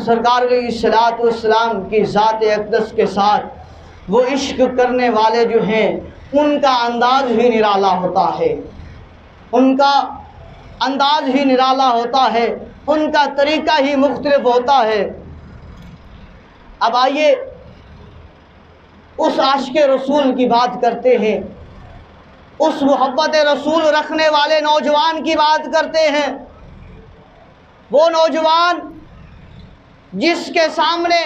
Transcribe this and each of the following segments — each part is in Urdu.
سرکار علیہ الصلوۃ والسلام کی ذات اقدس کے ساتھ وہ عشق کرنے والے جو ہیں ان کا انداز ہی نرالا ہوتا ہے، ان کا انداز ہی نرالا ہوتا ہے، ان کا طریقہ ہی مختلف ہوتا ہے۔ اب آئیے اس عاشق رسول کی بات کرتے ہیں، اس محبت رسول رکھنے والے نوجوان کی بات کرتے ہیں۔ وہ نوجوان جس کے سامنے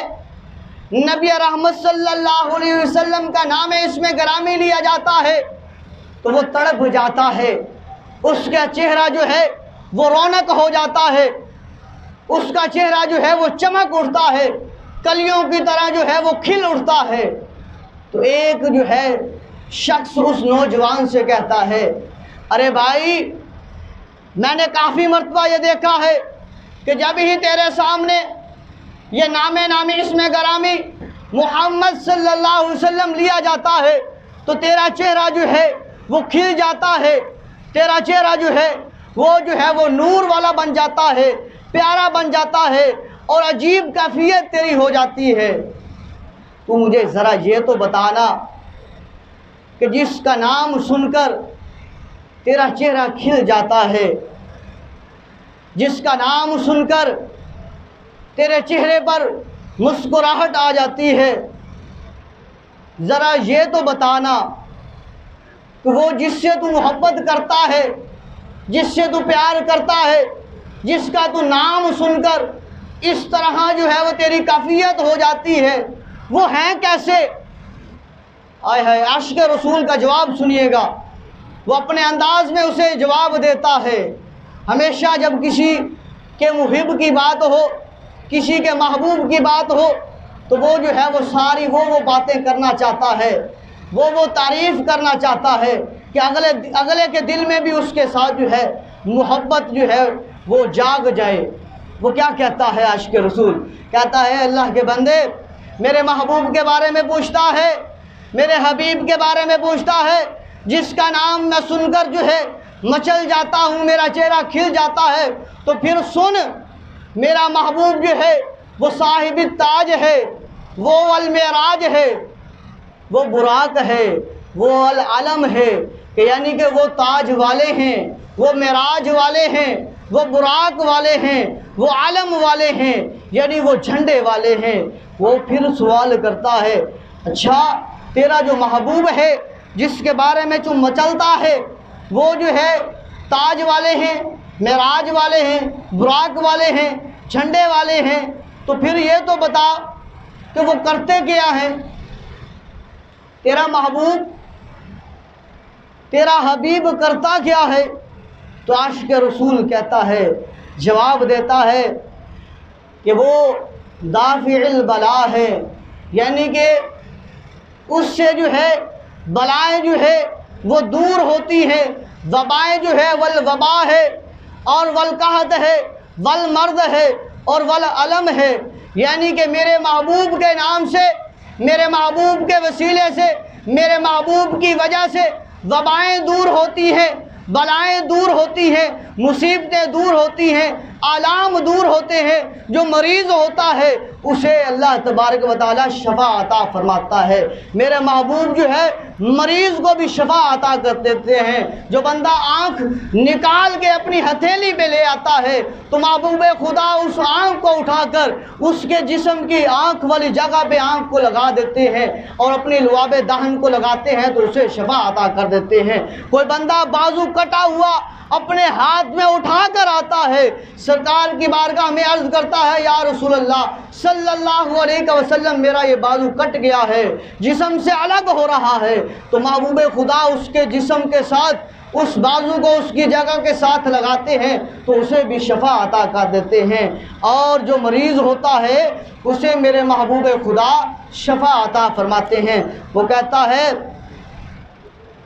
نبی رحمت صلی اللہ علیہ وسلم کا نام اسم گرامی لیا جاتا ہے تو وہ تڑپ جاتا ہے، اس کا چہرہ جو ہے وہ رونق ہو جاتا ہے، اس کا چہرہ جو ہے وہ چمک اٹھتا ہے، کلیوں کی طرح جو ہے وہ کھل اٹھتا ہے۔ تو ایک جو ہے شخص اس نوجوان سے کہتا ہے، ارے بھائی، میں نے کافی مرتبہ یہ دیکھا ہے کہ جب ہی تیرے سامنے یہ نام اسم گرامی محمد صلی اللہ علیہ وسلم لیا جاتا ہے تو تیرا چہرہ جو ہے وہ کھل جاتا ہے، تیرا چہرہ جو ہے وہ نور والا بن جاتا ہے، پیارا بن جاتا ہے، اور عجیب کیفیت تیری ہو جاتی ہے۔ تو مجھے ذرا یہ تو بتانا کہ جس کا نام سن کر تیرا چہرہ کھل جاتا ہے، جس کا نام سن کر تیرے چہرے پر مسکراہٹ آ جاتی ہے، ذرا یہ تو بتانا کہ وہ جس سے تو محبت کرتا ہے، جس سے تو پیار کرتا ہے، جس کا تو نام سن کر اس طرح جو ہے وہ تیری کیفیت ہو جاتی ہے، وہ ہیں کیسے؟ آئے ہائے، عاشق رسول کا جواب سنیے گا، وہ اپنے انداز میں اسے جواب دیتا ہے۔ ہمیشہ جب کسی کے محب کی بات ہو، کسی کے محبوب کی بات ہو تو وہ جو ہے وہ ساری وہ باتیں کرنا چاہتا ہے، وہ تعریف کرنا چاہتا ہے کہ اگلے کے دل میں بھی اس کے ساتھ جو ہے محبت جو ہے وہ جاگ جائے۔ وہ کیا کہتا ہے عاشق رسول؟ کہتا ہے، اللہ کے بندے، میرے محبوب کے بارے میں پوچھتا ہے، میرے حبیب کے بارے میں پوچھتا ہے، جس کا نام میں سن کر جو ہے مچل جاتا ہوں، میرا چہرہ کھل جاتا ہے۔ تو پھر سن، میرا محبوب جو ہے وہ صاحب تاج ہے، وہ المعراج ہے، وہ براق ہے، وہ العلم ہے، کہ یعنی کہ وہ تاج والے ہیں، وہ معراج والے ہیں، وہ براق والے ہیں، وہ علم والے ہیں، یعنی وہ جھنڈے والے ہیں۔ وہ پھر سوال کرتا ہے، اچھا تیرا جو محبوب ہے جس کے بارے میں تو مچلتا ہے وہ جو ہے تاج والے ہیں، معراج والے ہیں، براق والے ہیں، جھنڈے والے ہیں، تو پھر یہ تو بتا کہ وہ کرتے کیا ہیں؟ تیرا محبوب، تیرا حبیب کرتا کیا ہے؟ تو عاشق رسول کہتا ہے، جواب دیتا ہے کہ وہ دافع البلا ہے، یعنی کہ اس سے جو ہے بلائیں جو ہے وہ دور ہوتی ہیں، وبائیں جو ہے والوبا ہے، اور والقحط ہے، والمرض ہے، اور والعلم ہے، یعنی کہ میرے محبوب کے نام سے، میرے محبوب کے وسیلے سے، میرے محبوب کی وجہ سے وبائیں دور ہوتی ہیں، بلائیں دور ہوتی ہیں، مصیبتیں دور ہوتی ہیں، آلام دور ہوتے ہیں۔ جو مریض ہوتا ہے اسے اللہ تبارک و تعالی شفا عطا فرماتا ہے۔ میرے محبوب جو ہے مریض کو بھی شفا عطا کر دیتے ہیں۔ جو بندہ آنکھ نکال کے اپنی ہتھیلی پہ لے آتا ہے تو محبوب خدا اس آنکھ کو اٹھا کر اس کے جسم کی آنکھ والی جگہ پہ آنکھ کو لگا دیتے ہیں، اور اپنی لعاب دہن کو لگاتے ہیں تو اسے شفا عطا کر دیتے ہیں۔ کوئی بندہ بازو کٹا ہوا اپنے ہاتھ میں اٹھا کر آتا ہے، سرکار کی بارگاہ میں عرض کرتا ہے، یا رسول اللہ صلی اللہ علیہ وسلم، میرا یہ بازو کٹ گیا ہے، جسم سے الگ ہو رہا ہے، تو محبوب خدا اس کے جسم کے ساتھ اس بازو کو اس کی جگہ کے ساتھ لگاتے ہیں تو اسے بھی شفا عطا کر دیتے ہیں، اور جو مریض ہوتا ہے اسے میرے محبوب خدا شفا عطا فرماتے ہیں۔ وہ کہتا ہے،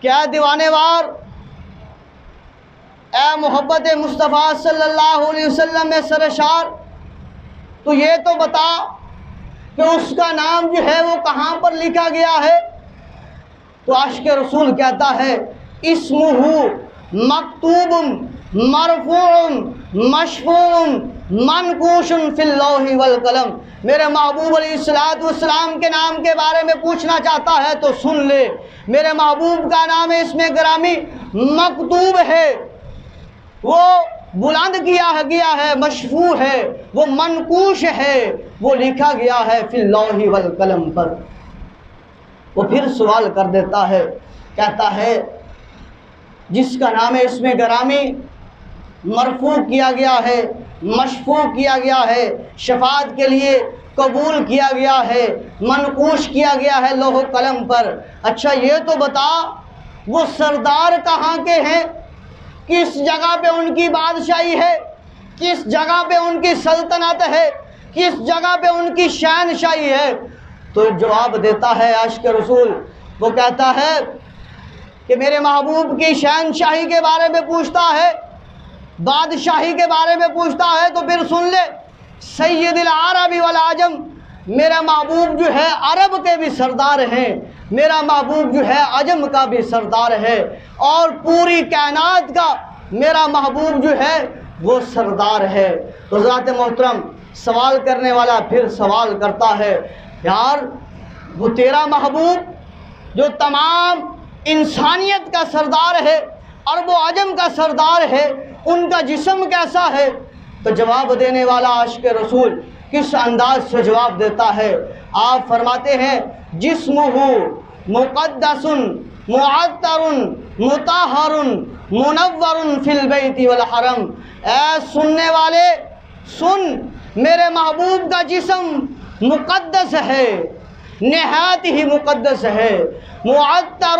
کیا دیوانے وار، اے محبت مصطفیٰ صلی اللہ علیہ وسلم میں سرشار، تو یہ تو بتا کہ اس کا نام جو ہے وہ کہاں پر لکھا گیا ہے؟ تو عاشق رسول کہتا ہے، اسمہ مکتوب مرفوع مشفوع منقوش فی اللوح والقلم، میرے محبوب علیہ السلام کے نام کے بارے میں پوچھنا چاہتا ہے تو سن لے، میرے محبوب کا نام اس میں گرامی مکتوب ہے، وہ بلند کیا گیا ہے، مشفوع ہے، وہ منقوش ہے، وہ لکھا گیا ہے فی اللوح والقلم پر۔ وہ پھر سوال کر دیتا ہے، کہتا ہے جس کا نام اس میں گرامی مرفوع کیا گیا ہے، مشفوع کیا گیا ہے، شفاعت کے لیے قبول کیا گیا ہے، منقوش کیا گیا ہے لوح و قلم پر، اچھا یہ تو بتا وہ سردار کہاں کے ہیں، کس جگہ پہ ان کی بادشاہی ہے، کس جگہ پہ ان کی سلطنت ہے، کس جگہ پہ ان کی شہنشاہی ہے؟ تو جواب دیتا ہے عاشق رسول، وہ کہتا ہے کہ میرے محبوب کی شہنشاہی کے بارے میں پوچھتا ہے، بادشاہی کے بارے میں پوچھتا ہے تو پھر سن لے، سید العرب والعجم، میرا محبوب جو ہے عرب کے بھی سردار ہیں، میرا محبوب جو ہے عجم کا بھی سردار ہے، اور پوری کائنات کا میرا محبوب جو ہے وہ سردار ہے۔ تو حضرات محترم، سوال کرنے والا پھر سوال کرتا ہے، یار وہ تیرا محبوب جو تمام انسانیت کا سردار ہے، عرب و عجم کا سردار ہے، ان کا جسم کیسا ہے؟ تو جواب دینے والا عاشق رسول کس انداز سے جواب دیتا ہے؟ آپ فرماتے ہیں جسمہ مقدس معطر مطہر منور فی البیت والحرم۔ اے سننے والے سن، میرے محبوب کا جسم مقدس ہے، نہایت ہی مقدس ہے، معطر،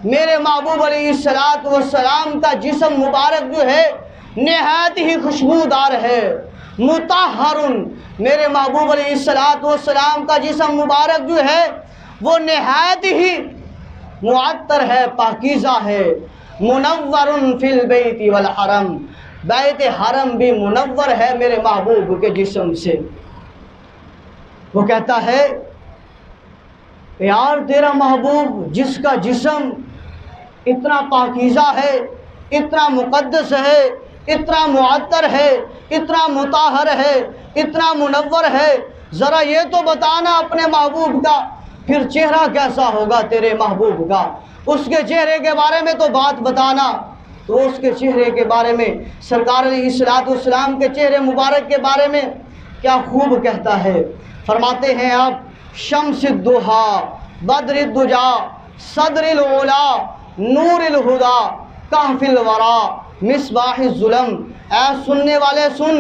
میرے محبوب علیہ السلام کا جسم مبارک جو ہے نہایت ہی خوشبودار ہے، مطہر، میرے محبوب علیہ السلام کا جسم مبارک جو ہے وہ نہایت ہی معطر ہے، پاکیزہ ہے، منور فی البیت والحرم، بیت حرم بھی منور ہے میرے محبوب کے جسم سے۔ وہ کہتا ہے یار تیرا محبوب جس کا جسم اتنا پاکیزہ ہے، اتنا مقدس ہے، اتنا معطر ہے، اتنا مطہر ہے، اتنا منور ہے، ذرا یہ تو بتانا اپنے محبوب کا پھر چہرہ کیسا ہوگا تیرے محبوب کا، اس کے چہرے کے بارے میں تو بات بتانا۔ تو اس کے چہرے کے بارے میں سرکار علیہ السلام کے چہرے مبارک کے بارے میں کیا خوب کہتا ہے، فرماتے ہیں آپ شمس الضحیٰ بدر الدجا صدر العلا نور الہدا کہف الورا مصباح الظلم۔ اے سننے والے سن،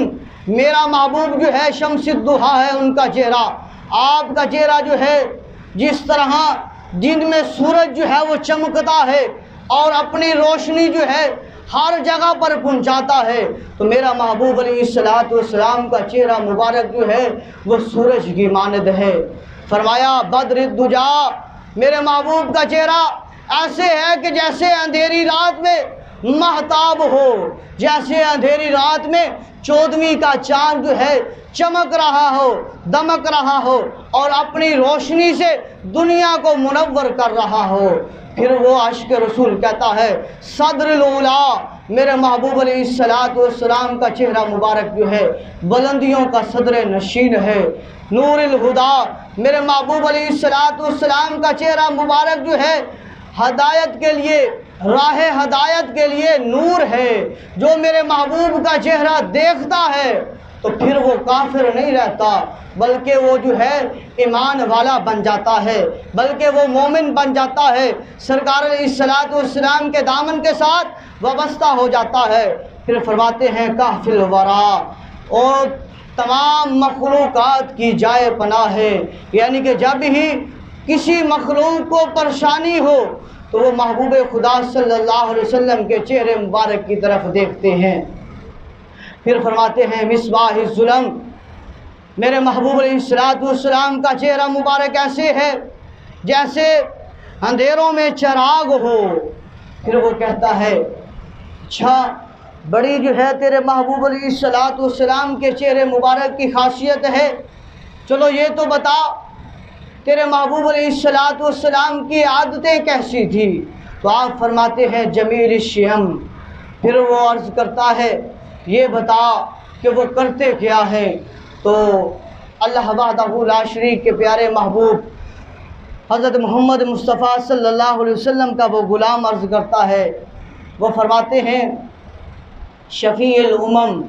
میرا محبوب جو ہے شمس الضحیٰ ہے ان کا چہرہ، آپ کا چہرہ جو ہے جس طرح دن میں سورج جو ہے وہ چمکتا ہے اور اپنی روشنی جو ہے ہر جگہ پر پہنچاتا ہے، تو میرا محبوب علیہ السلام کا چہرہ مبارک جو ہے وہ سورج کی مانند ہے۔ فرمایا بدر الدجا، میرے محبوب کا چہرہ ایسے ہے کہ جیسے اندھیری رات میں مہتاب ہو، جیسے اندھیری رات میں 14ویں کا چاند جو ہے چمک رہا ہو، دمک رہا ہو اور اپنی روشنی سے دنیا کو منور کر رہا ہو۔ پھر وہ عاشق رسول کہتا ہے صدر العلا، میرے محبوب علیہ السلام کا چہرہ مبارک جو ہے بلندیوں کا صدر نشین ہے، نور الہدا، میرے محبوب علیہ السلام کا چہرہ مبارک جو ہے ہدایت کے لیے، راہ ہدایت کے لیے نور ہے۔ جو میرے محبوب کا چہرہ دیکھتا ہے تو پھر وہ کافر نہیں رہتا، بلکہ وہ جو ہے ایمان والا بن جاتا ہے، بلکہ وہ مومن بن جاتا ہے، سرکار علیہ السلام کے دامن کے ساتھ وابستہ ہو جاتا ہے۔ پھر فرماتے ہیں کہف الورا، اور تمام مخلوقات کی جائے پناہ ہے، یعنی کہ جب ہی کسی مخلوق کو پریشانی ہو تو وہ محبوب خدا صلی اللہ علیہ وسلم کے چہرے مبارک کی طرف دیکھتے ہیں۔ پھر فرماتے ہیں مصباح الظلم، میرے محبوب علیہ السلام کا چہرہ مبارک ایسے ہے جیسے اندھیروں میں چراغ ہو۔ پھر وہ کہتا ہے اچھا بڑی جو ہے تیرے محبوب علیہ السلام کے چہرے مبارک کی خاصیت ہے، چلو یہ تو بتا تیرے محبوب علیہ السلام کی عادتیں کیسی تھی؟ تو آپ فرماتے ہیں جمیل الشیم۔ پھر وہ عرض کرتا ہے یہ بتا کہ وہ کرتے کیا ہے، تو اللہ وحدہ لا شریک کے پیارے محبوب حضرت محمد مصطفیٰ صلی اللہ علیہ وسلم کا وہ غلام عرض کرتا ہے، وہ فرماتے ہیں شفیع الامم،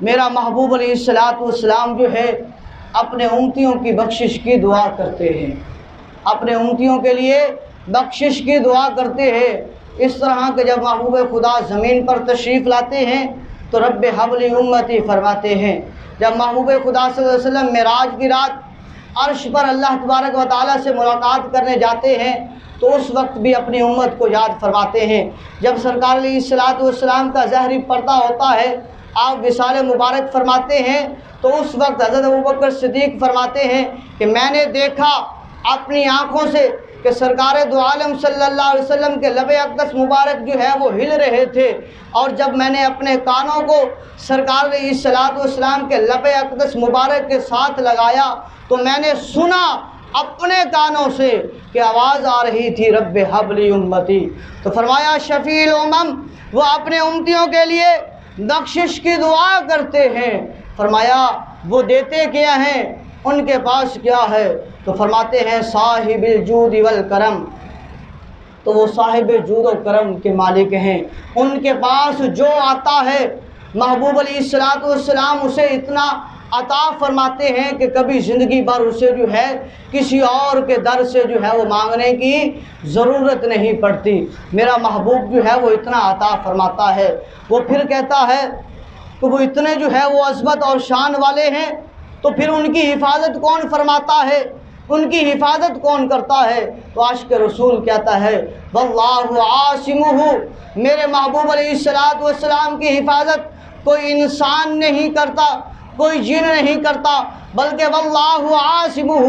میرا محبوب علیہ السلام جو ہے اپنے امتیوں کی بخشش کی دعا کرتے ہیں، اپنے امتیوں کے لیے بخشش کی دعا کرتے ہیں۔ اس طرح کہ جب محبوب خدا زمین پر تشریف لاتے ہیں تو رب حب لی امتی فرماتے ہیں۔ جب محبوب خدا صلی اللہ علیہ وسلم معراج کی رات عرش پر اللہ تبارک و تعالیٰ سے ملاقات کرنے جاتے ہیں تو اس وقت بھی اپنی امت کو یاد فرماتے ہیں۔ جب سرکار علیہ السلام کا ظہری پردہ ہوتا ہے، آپ وصال مبارک فرماتے ہیں، تو اس وقت حضرت ابوبکر صدیق فرماتے ہیں کہ میں نے دیکھا اپنی آنکھوں سے کہ سرکار دو عالم صلی اللہ علیہ وسلم کے لب اقدس مبارک جو ہے وہ ہل رہے تھے، اور جب میں نے اپنے کانوں کو سرکار علیہ السلام کے لب اقدس مبارک کے ساتھ لگایا تو میں نے سنا اپنے کانوں سے کہ آواز آ رہی تھی رب حب لی امتی۔ تو فرمایا شفیع الامم وہ اپنے امتیوں کے لیے بخشش کی دعا کرتے ہیں۔ فرمایا وہ دیتے کیا ہیں، ان کے پاس کیا ہے؟ تو فرماتے ہیں صاحب الجود والکرم، تو وہ صاحب جود و کرم کے مالک ہیں۔ ان کے پاس جو آتا ہے محبوب علیہ السلام اسے اتنا عطا فرماتے ہیں کہ کبھی زندگی بھر اسے جو ہے کسی اور کے در سے جو ہے وہ مانگنے کی ضرورت نہیں پڑتی۔ میرا محبوب جو ہے وہ اتنا عطا فرماتا ہے۔ وہ پھر کہتا ہے کہ وہ اتنے جو ہے وہ عظمت اور شان والے ہیں، تو پھر ان کی حفاظت کون فرماتا ہے، ان کی حفاظت کون کرتا ہے؟ تو عاشق رسول کہتا ہے واللہ عاصمہ، میرے محبوب علیہ السلام کی حفاظت کوئی انسان نہیں کرتا، کوئی جن نہیں کرتا، بلکہ واللہ عاصمہ،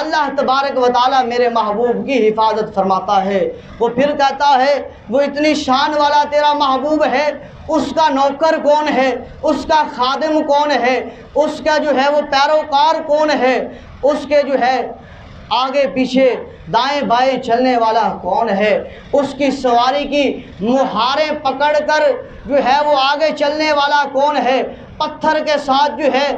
اللہ تبارک و تعالیٰ میرے محبوب کی حفاظت فرماتا ہے۔ وہ پھر کہتا ہے وہ اتنی شان والا تیرا محبوب ہے، اس کا نوکر کون ہے، اس کا خادم کون ہے، اس کا جو ہے وہ پیروکار کون ہے، اس کے جو ہے آگے پیچھے دائیں بائیں چلنے والا کون ہے، اس کی سواری کی مہاریں پکڑ کر جو ہے وہ آگے چلنے والا کون ہے، پتھر کے ساتھ جو ہے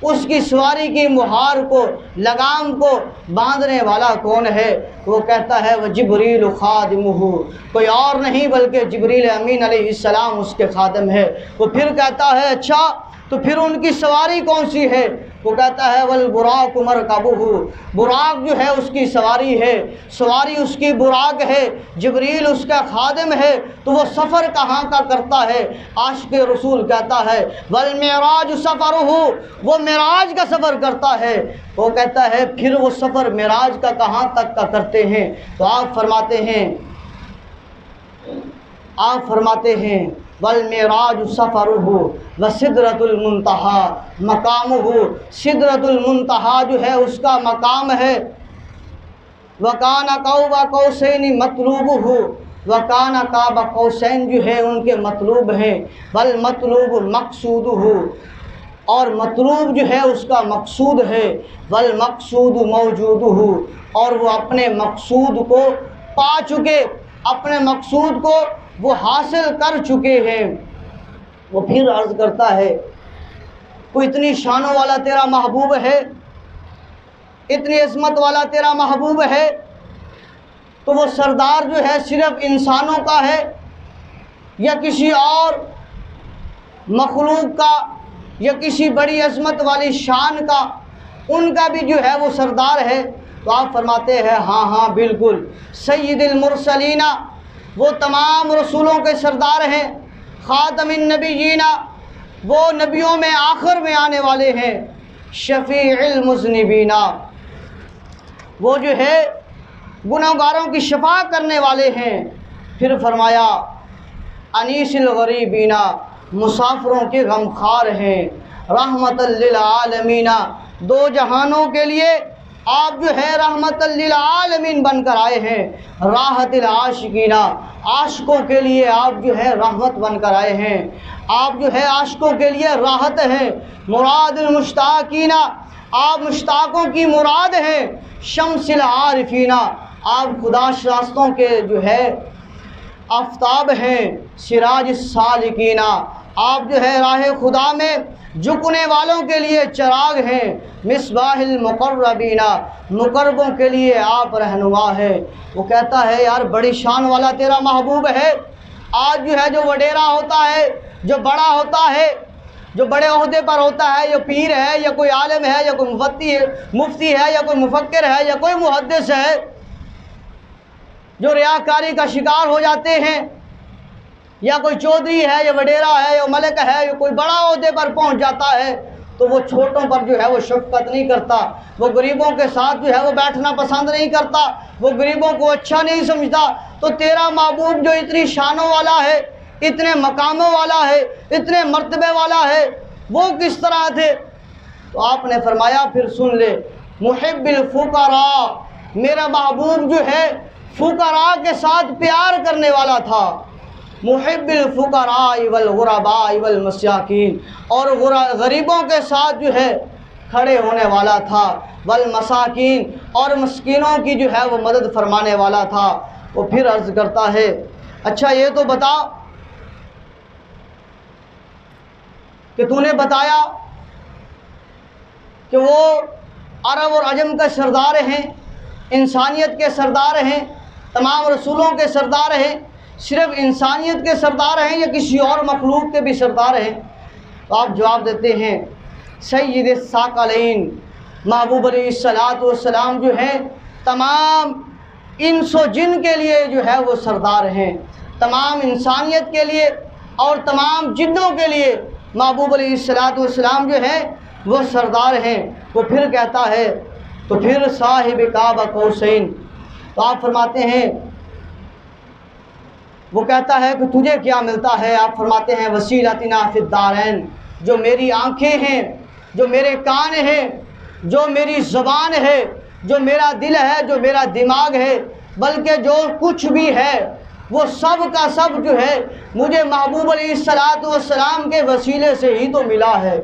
اس کی سواری کی مہار کو لگام کو باندھنے والا کون ہے؟ وہ کہتا ہے وہ جبریل خادمہ، کوئی اور نہیں بلکہ جبریل امین علیہ السلام اس کے خادم ہے۔ وہ پھر کہتا ہے اچھا تو پھر ان کی سواری کون سی ہے؟ وہ کہتا ہے والبراق مرکبہ، براق جو ہے اس کی سواری ہے، سواری اس کی براق ہے، جبریل اس کا خادم ہے، تو وہ سفر کہاں کا کرتا ہے؟ عاشق رسول کہتا ہے والمعراج سفرہ، وہ معراج کا سفر کرتا ہے۔ وہ کہتا ہے پھر وہ سفر معراج کا کہاں تک کا کرتے ہیں؟ تو آپ فرماتے ہیں والمعراج سفرہ وسدرۃ المنتہی مقامہ، سدرۃ المنتہی جو ہے اس کا مقام ہے، وکان قاب قوسین مطلوبہ، وکان قاب قوسین جو ہے ان کے مطلوب ہیں، والمطلوب مقصودہ، اور مطلوب جو ہے اس کا مقصود ہے، والمقصود موجودہ، اور وہ اپنے مقصود کو پا چکے، اپنے مقصود کو وہ حاصل کر چکے ہیں۔ وہ پھر عرض کرتا ہے کوئی اتنی شانوں والا تیرا محبوب ہے، اتنی عظمت والا تیرا محبوب ہے، تو وہ سردار جو ہے صرف انسانوں کا ہے یا کسی اور مخلوق کا یا کسی بڑی عظمت والی شان کا، ان کا بھی جو ہے وہ سردار ہے؟ تو آپ فرماتے ہیں ہاں بالکل، سید المرسلین، وہ تمام رسولوں کے سردار ہیں، خاتم النبیین، وہ نبیوں میں آخر میں آنے والے ہیں، شفیع المذنبین، وہ جو ہے گنہگاروں کی شفاعت کرنے والے ہیں۔ پھر فرمایا انیس الغریبین، مسافروں کے غمخوار ہیں، رحمت للعالمین، دو جہانوں کے لیے آپ جو ہے رحمت للعالمین بن کر آئے ہیں، راحت العاشقین، عاشقوں کے لیے آپ جو ہے رحمت بن کر آئے ہیں، آپ جو ہے عاشقوں کے لیے راحت ہیں، مراد المشتاقین، آپ مشتاقوں کی مراد ہیں، شمس العارفین، آپ خدا شناسوں کے جو ہے آفتاب ہیں، سراج السالکین، آپ جو ہے راہ خدا میں جھکنے والوں کے لیے چراغ ہیں، مصباح المقربین، مقربوں کے لیے آپ رہنما ہے۔ وہ کہتا ہے یار بڑی شان والا تیرا محبوب ہے۔ آج جو ہے جو وڈیرا ہوتا ہے، جو بڑا ہوتا ہے، جو بڑے عہدے پر ہوتا ہے، یا پیر ہے یا کوئی عالم ہے یا کوئی مفتی ہے یا کوئی مفکر ہے یا کوئی محدث ہے، جو ریاکاری کا شکار ہو جاتے ہیں، یا کوئی چودھری ہے یا وڈیرا ہے یا ملک ہے یا کوئی بڑا عہدے پر پہنچ جاتا ہے تو وہ چھوٹوں پر جو ہے وہ شفقت نہیں کرتا، وہ غریبوں کے ساتھ جو ہے وہ بیٹھنا پسند نہیں کرتا، وہ غریبوں کو اچھا نہیں سمجھتا۔ تو تیرا محبوب جو اتنی شانوں والا ہے، اتنے مقاموں والا ہے، اتنے مرتبے والا ہے، وہ کس طرح تھے؟ تو آپ نے فرمایا پھر سن لے، محب الفقراء، میرا محبوب جو ہے فقراء کے ساتھ پیار کرنے والا تھا، محب الفقراء والغرباء والمساکین، اور غریبوں کے ساتھ جو ہے کھڑے ہونے والا تھا، والمساکین، اور مسکینوں کی جو ہے وہ مدد فرمانے والا تھا۔ وہ پھر عرض کرتا ہے اچھا یہ تو بتا کہ تو نے بتایا کہ وہ عرب اور عجم کے سردار ہیں، انسانیت کے سردار ہیں، تمام رسولوں کے سردار ہیں، صرف انسانیت کے سردار ہیں یا کسی اور مخلوق کے بھی سردار ہیں؟ تو آپ جواب دیتے ہیں سید الثقلین، محبوب علیہ السلام جو ہیں تمام انس و جن کے لیے جو ہے وہ سردار ہیں، تمام انسانیت کے لیے اور تمام جنوں کے لیے محبوب علیہ السلام جو ہیں وہ سردار ہیں۔ وہ پھر کہتا ہے تو پھر صاحب قاب قوسین، تو آپ فرماتے ہیں وہ کہتا ہے کہ تجھے کیا ملتا ہے؟ آپ فرماتے ہیں وسیلتنا فی الدارین، جو میری آنکھیں ہیں، جو میرے کان ہیں، جو میری زبان ہے، جو میرا دل ہے، جو میرا دماغ ہے، بلکہ جو کچھ بھی ہے وہ سب کا سب جو ہے مجھے محبوب علیہ السلام کے وسیلے سے ہی تو ملا ہے۔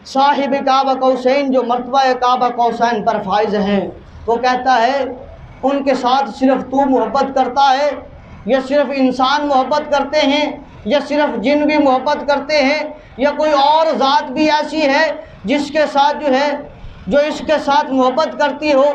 صاحب قاب قوسین، جو مرتبہ قاب قوسین پر فائز ہیں، وہ کہتا ہے ان کے ساتھ صرف تو محبت کرتا ہے یا صرف انسان محبت کرتے ہیں یا صرف جن بھی محبت کرتے ہیں یا کوئی اور ذات بھی ایسی ہے جس کے ساتھ جو ہے جو اس کے ساتھ محبت کرتی ہو؟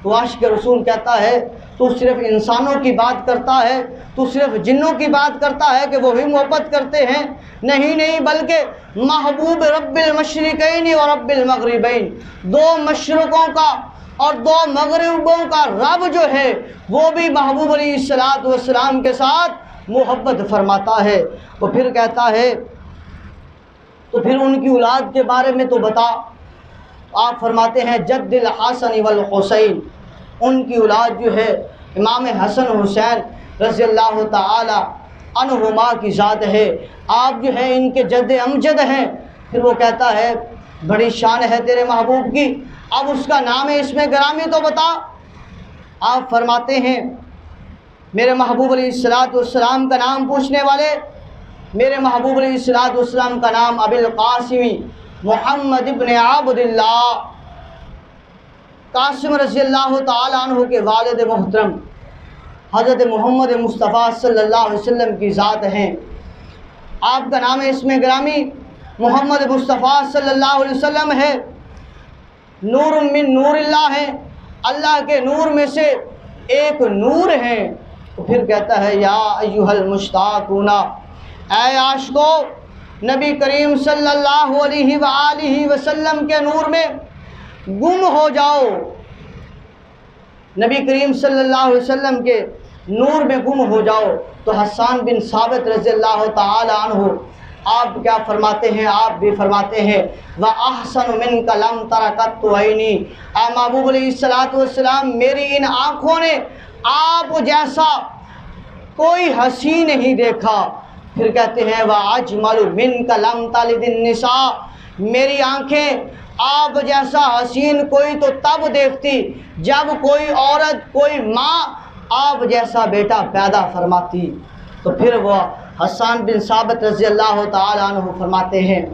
تو عاشق رسول کہتا ہے تو صرف انسانوں کی بات کرتا ہے، تو صرف جنوں کی بات کرتا ہے کہ وہ بھی محبت کرتے ہیں؟ نہیں، بلکہ محبوب رب المشرقین و رب المغربین، دو مشرقوں کا اور دو مغربوں کا رب جو ہے وہ بھی محبوب علیہ السلام کے ساتھ محبت فرماتا ہے۔ وہ پھر کہتا ہے تو پھر ان کی اولاد کے بارے میں تو بتا۔ آپ فرماتے ہیں جد الحسن والحسین، ان کی اولاد جو ہے امام حسن حسین رضی اللہ تعالی عنہما کی ذات ہے، آپ جو ہے ان کے جد امجد ہیں۔ پھر وہ کہتا ہے بڑی شان ہے تیرے محبوب کی، اب اس کا نام ہے اس میں گرامی تو بتا۔ آپ فرماتے ہیں میرے محبوب علیہ السلام کا نام پوچھنے والے، میرے محبوب علیہ السلام کا نام ابی القاسم محمد ابن عبد اللہ، قاسم رضی اللہ تعالیٰ عنہ کے والد محترم حضرت محمد مصطفیٰ صلی اللہ علیہ وسلم کی ذات ہیں۔ آپ کا نام اس میں گرامی محمد مصطفیٰ صلی اللہ علیہ وسلم ہے، نور من نور اللہ ہے، اللہ کے نور میں سے ایک نور ہیں۔ تو پھر کہتا ہے یا ایھا المشتاقون، اے عاشقو، نبی کریم صلی اللہ علیہ وآلہ وسلم کے نور میں گم ہو جاؤ، نبی کریم صلی اللہ علیہ وسلم کے نور میں گم ہو جاؤ۔ تو حسان بن ثابت رضی اللہ تعالی عنہ آپ کیا فرماتے ہیں؟ آپ بھی فرماتے ہیں وَأَحْسَنُ مِنْكَ لَمْ تَرَ قَطُّ عَيْنِي، اے محبوب علیہ السلام میری ان آنکھوں نے آپ جیسا کوئی ہنسی نہیں دیکھا۔ پھر کہتے ہیں وَأَجْمَلُ مِنْكَ لَمْ تَلِدِ النِّسَاء، میری آنکھیں آپ جیسا حسین کوئی تو تب دیکھتی جب کوئی عورت، کوئی ماں آپ جیسا بیٹا پیدا فرماتی۔ تو پھر وہ حسان بن ثابت رضی اللہ تعالی عنہ فرماتے ہیں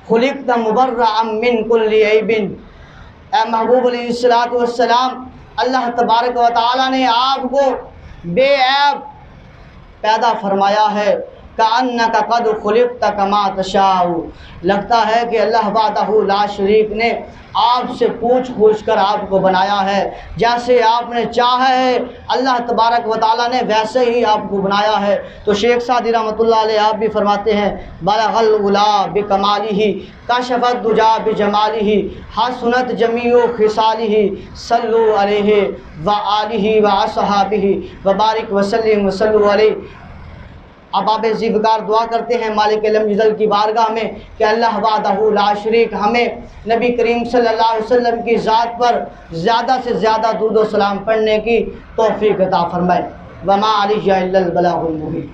خلقت مبرأ من کل عیب، اے محبوب علیہ السلام اللہ تبارک و تعالی نے آپ کو بے عیب پیدا فرمایا ہے، کأنک قد خلقت کما تشاء، لگتا ہے کہ اللہ وحدہ لا شریک نے آپ سے پوچھ پوچھ کر آپ کو بنایا ہے، جیسے آپ نے چاہا ہے اللہ تبارک و تعالیٰ نے ویسے ہی آپ کو بنایا ہے۔ تو شیخ سعدی رحمۃ اللہ علیہ آپ بھی فرماتے ہیں بلغ العلا بکمالہ کشف الدجی بجمالہ حسنت جمیع خصالہ صلو علیہ وآلہ وصحابہ وبارک وسلم وصلوا علیہ۔ اب آپ ذوالفقار دعا کرتے ہیں مالک علم جل کی بارگاہ میں کہ اللہ وحدہ لا شریک ہمیں نبی کریم صلی اللہ علیہ وسلم کی ذات پر زیادہ سے زیادہ درود و سلام پڑھنے کی توفیق عطا فرمائے۔ وما علیہ الا البلاغ المبین۔